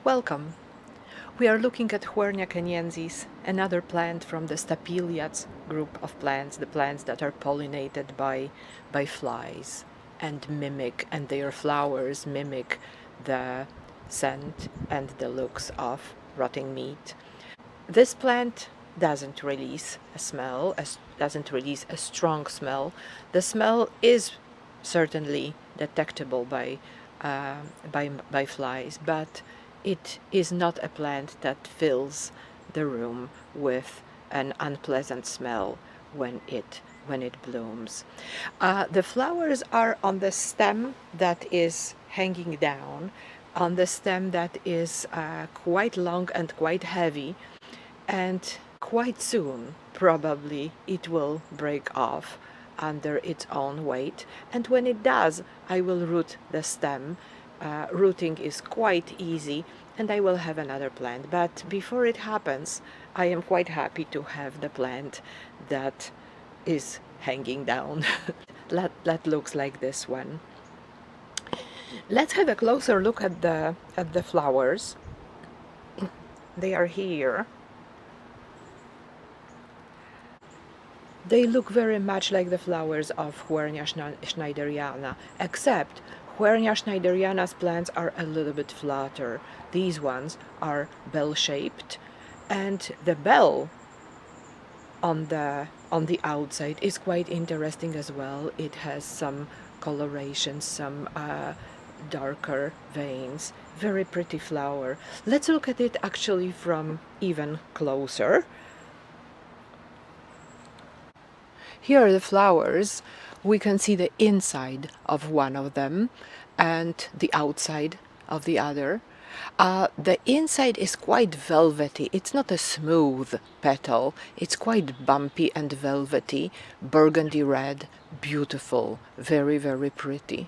Welcome! We are looking at Huernia keniensis, another plant from the stapeliad group of plants, the plants that are pollinated by flies and their flowers mimic the scent and the looks of rotting meat. This plant doesn't release a strong smell. The smell is certainly detectable by flies, but it is not a plant that fills the room with an unpleasant smell when it blooms. The flowers are on the stem that is hanging down, on the stem that is quite long and quite heavy, and quite soon probably it will break off under its own weight, and when it does I will root the stem. Rooting is quite easy and I will have another plant, but before it happens I am quite happy to have the plant that is hanging down. that looks like this one. Let's have a closer look at the flowers. They are here. They look very much like the flowers of Huernia schneideriana, except Huernia schneideriana's plants are a little bit flatter. These ones are bell-shaped, and the bell on the outside is quite interesting as well. It has some coloration, some darker veins. Very pretty flower. Let's look at it actually from even closer. Here are the flowers. We can see the inside of one of them and the outside of the other. The inside is quite velvety. It's not a smooth petal. It's quite bumpy and velvety, burgundy red, beautiful, very, very pretty.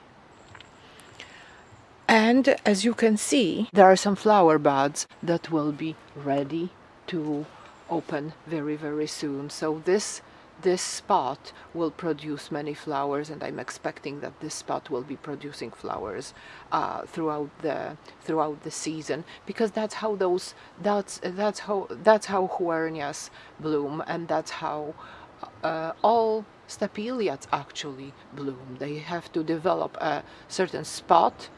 And as you can see, there are some flower buds that will be ready to open very, very soon. So this spot will produce many flowers, and I'm expecting that this spot will be producing flowers throughout the season, because that's how Huernias bloom, and that's how all stapeliads actually bloom. They have to develop a certain spot,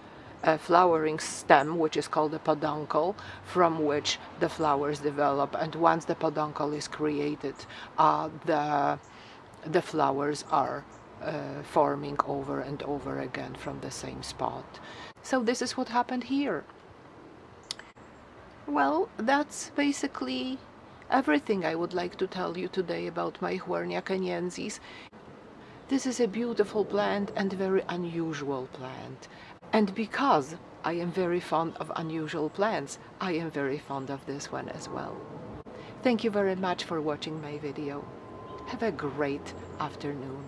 a flowering stem, which is called a peduncle, from which the flowers develop, and once the peduncle is created, the flowers are forming over and over again from the same spot. So this is what happened here. Well, that's basically everything I would like to tell you today about my Huernia keniensis. This is a beautiful plant and very unusual plant. And because I am very fond of unusual plants, I am very fond of this one as well. Thank you very much for watching my video. Have a great afternoon.